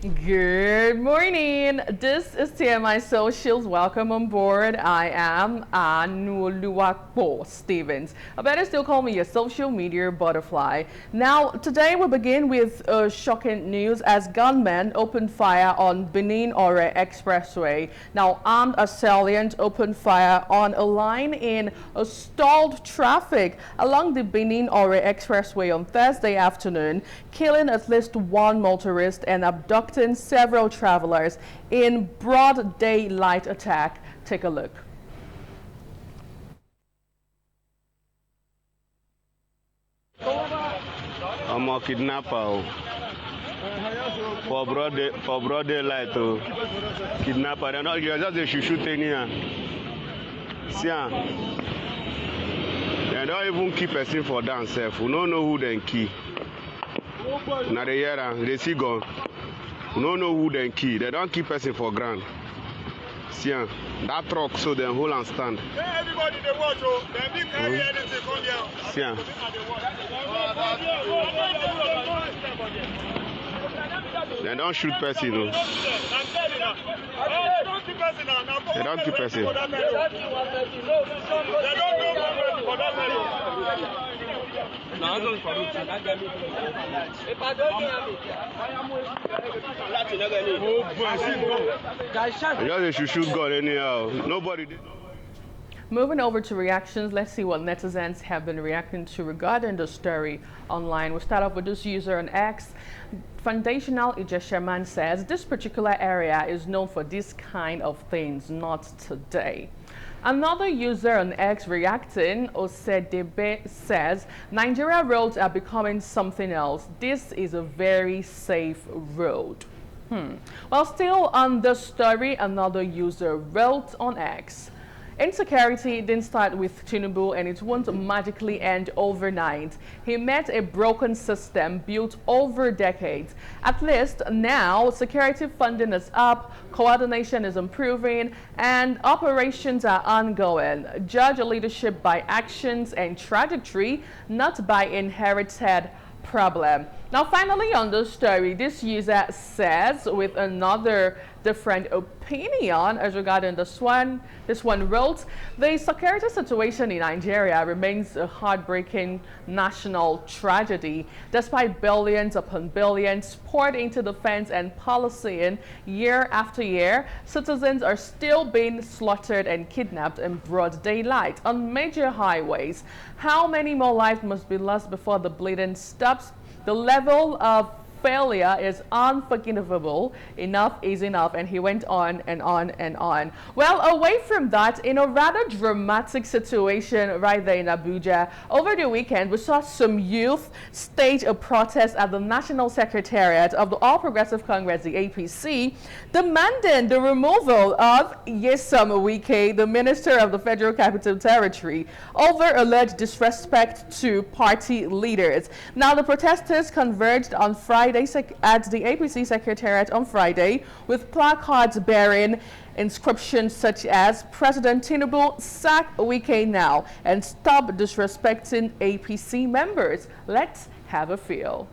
Good morning. This is TMI Socials. Welcome on board. I am Anuluwakpo Stevens. I better still call me a social media butterfly. Now, today we begin with shocking news as gunmen opened fire on Benin-Ore Expressway. Now, armed assailants opened fire on a line in a stalled traffic along the Benin-Ore Expressway on Thursday afternoon, killing at least one motorist and abducting several travelers in broad daylight attack. Take a look. I'm a kidnapper for broad daylight. Kidnapper, they're not just a shushu thing here. See, they don't even keep person for themselves. We don't know who they key. Now they hear they see gun. We don't know who they key. They don't keep person for ground. See, that truck so they hold and stand. Everybody they watch, oh, they didn't carry anything from here. See, they don't shoot person. No. They don't keep person. They don't know for that Just shoot gun anyhow. Nobody did. Moving over to reactions, let's see what netizens have been reacting to regarding the story online. We'll start off with this user on X. Foundational Ijeshaman says, this particular area is known for this kind of things, not today. Another user on X reacting, Osedebe, says, Nigeria roads are becoming something else. This is a very safe road. Well, still on the story, another user wrote on X, insecurity didn't start with Tinubu and it won't magically end overnight. He met a broken system built over decades. At least now, security funding is up, coordination is improving, and operations are ongoing. Judge leadership by actions and trajectory, not by inherited problem. Now, finally on the story, this user says, with another different opinion as regarding this one wrote, the security situation in Nigeria remains a heartbreaking national tragedy. Despite billions upon billions poured into defense and policing year after year, citizens are still being slaughtered and kidnapped in broad daylight on major highways. How many more lives must be lost before the bleeding stops? The level of failure is unforgivable. Enough is enough. And he went on and on and on. Well, away from that, in a rather dramatic situation right there in Abuja, over the weekend, we saw some youth stage a protest at the National Secretariat of the All Progressive Congress, the APC, demanding the removal of Nyesom Wike, the Minister of the Federal Capital Territory, over alleged disrespect to party leaders. Now, the protesters converged on Friday at the APC Secretariat on Friday with placards bearing inscriptions such as President Tinubu, sack Wike now and stop disrespecting APC members. Let's have a feel.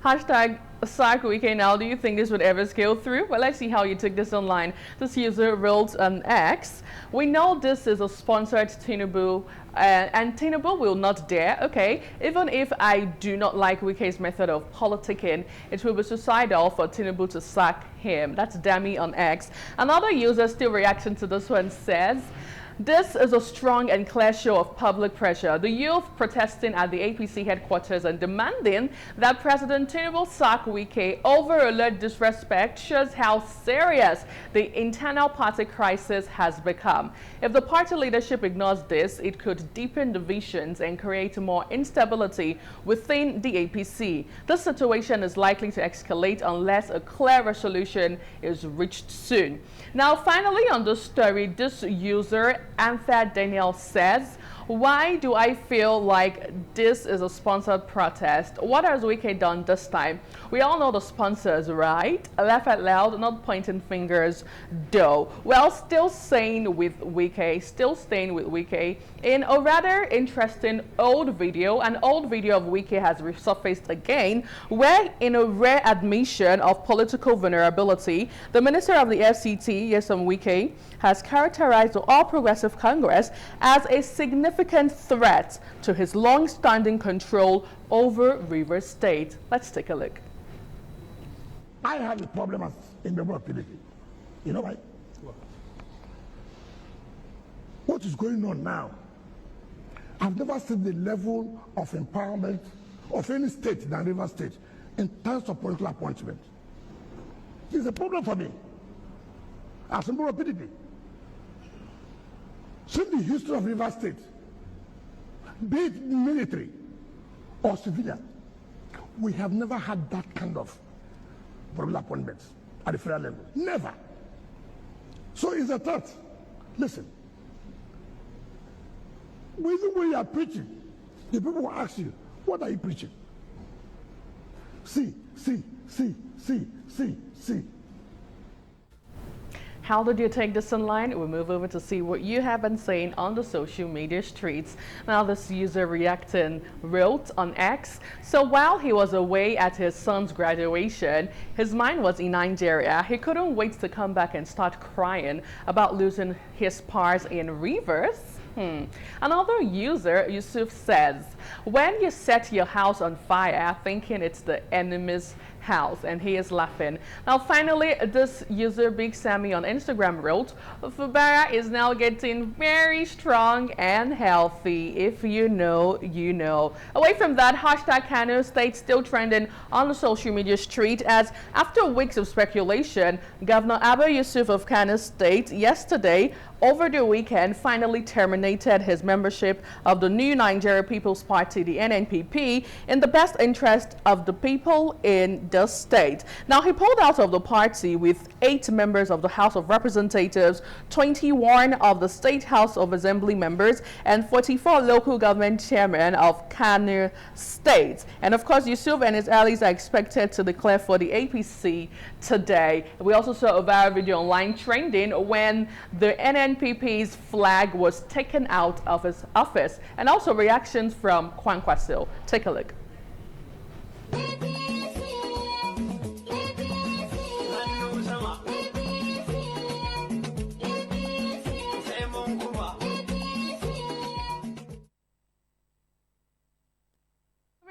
Hashtag sack Wike now. Do you think this would ever scale through? Well, let's see how you took this online. This user wrote on X, We know this is a sponsored Tinubu, and Tinubu will not dare, okay, even if I do not like Wike's method of politicking, it will be suicidal for Tinubu to sack him. That's Dami on X. Another user still reacting to this one says, this is a strong and clear show of public pressure. The youth protesting at the APC headquarters and demanding that President Tinubu sack Wike over alleged disrespect shows how serious the internal party crisis has become. If the party leadership ignores this, it could deepen divisions and create more instability within the APC. This situation is likely to escalate unless a clear resolution is reached soon. Now, finally on the story, this user Antha Daniel says, why do I feel like this is a sponsored protest? What has Wike done this time? We all know the sponsors, right? Laugh out loud, not pointing fingers, though. Well, still staying with Wike, in a rather interesting old video, an old video of Wike has resurfaced again, where in a rare admission of political vulnerability, the Minister of the FCT, Nyesom Wike, has characterized the All Progressive Congress as a significant threat to his long-standing control over Rivers State. Let's take a look. I have a problem in the world PDP. You know why? What is going on now? I've never seen the level of empowerment of any state than Rivers State in terms of political appointment. It's a problem for me as a member of PDP. Since the history of Rivers State, be it military or civilian, we have never had that kind of political appointments at the federal level. Never. So it's a threat. Listen, even when you are preaching, the people will ask you, what are you preaching? See. How did you take this online? We'll move over to see what you have been saying on the social media streets. Now, this user reacting wrote on X, so while he was away at his son's graduation, his mind was in Nigeria. He couldn't wait to come back and start crying about losing his pars in Rivers. Another user, Yusuf, says, when you set your house on fire thinking it's the enemy's house, and he is laughing. Now, finally, this user, Big Sammy on Instagram, wrote, Fubara is now getting very strong and healthy. If you know, you know. Away from that, hashtag Kano State still trending on the social media street, as after weeks of speculation, Governor Abba Yusuf of Kano State yesterday, over the weekend, finally terminated his membership of the new Nigeria People's Party, the NNPP, in the best interest of the people in the state. Now, he pulled out of the party with 8 members of the House of Representatives, 21 of the State House of Assembly members, and 44 local government chairmen of Kano State. And of course, Yusuf and his allies are expected to declare for the APC today. We also saw a viral video online trending when the NNPP's flag was taken out of his office, and also reactions from Kwankwasil. Take a look.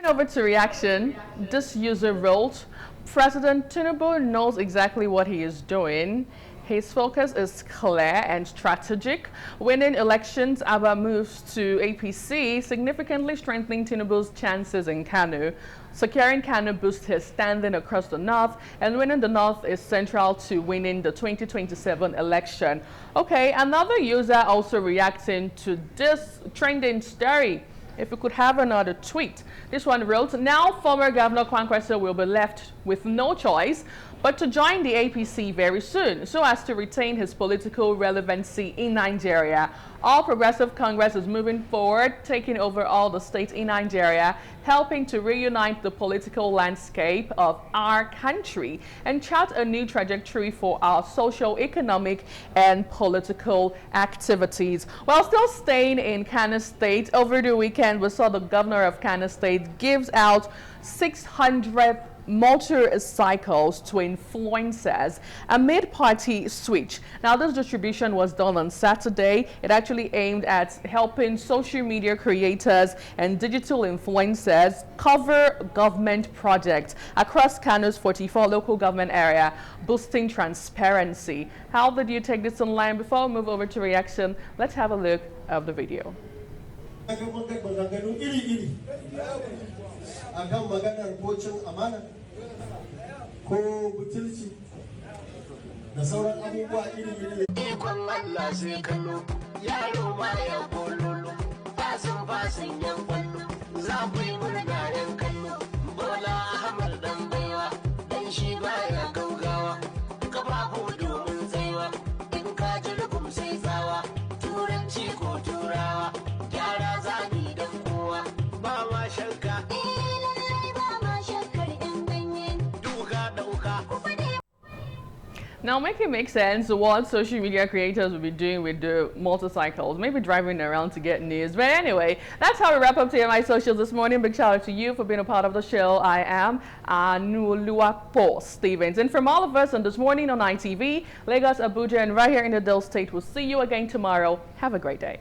Over to reaction, this user wrote, President Tinubu knows exactly what he is doing. His focus is clear and strategic. Winning elections, Abba moves to APC, significantly strengthening Tinubu's chances in Kano. Securing Kano boosts his standing across the north, and winning the north is central to winning the 2027 election. Okay, another user also reacting to this trending story. If we could have another tweet. This one wrote, now former Governor Kwankwasil will be left with no choice but to join the APC very soon, so as to retain his political relevancy in Nigeria. All Progressive Congress is moving forward, taking over all the states in Nigeria, helping to reunite the political landscape of our country and chart a new trajectory for our social, economic, and political activities. While still staying in Kano State, over the weekend we saw the governor of Kano State gives out 600 motorcycles to influencers amid party switch. Now, this distribution was done on Saturday. It actually aimed at helping social media creators and digital influencers cover government projects across Kano's 44 local government area, boosting transparency. How did you take this online? Before we move over to reaction, let's have a look of the video. Akan maganar kocin amana ko butulci da sauran abubuwa iri-iri. Ikon Allah sai kallo, yaro ma ya bololo, fasin yan kwallo, za ku yi murna yan kallo. Bola Ahmad dan baiwa, dan shi baya gaugawa, kafafu domin tsaiwa, in ka ji rugum sai tsawa, turanci ko turawa, gyara zani dan kowa, ba ma shakka. Now, make it make sense what social media creators will be doing with the motorcycles, maybe driving around to get news. But anyway, that's how we wrap up TMI Socials this morning. Big shout out to you for being a part of the show. I am Anuluapo Stevens. And from all of us on This Morning on ITV, Lagos, Abuja, and right here in the Del State, we'll see you again tomorrow. Have a great day.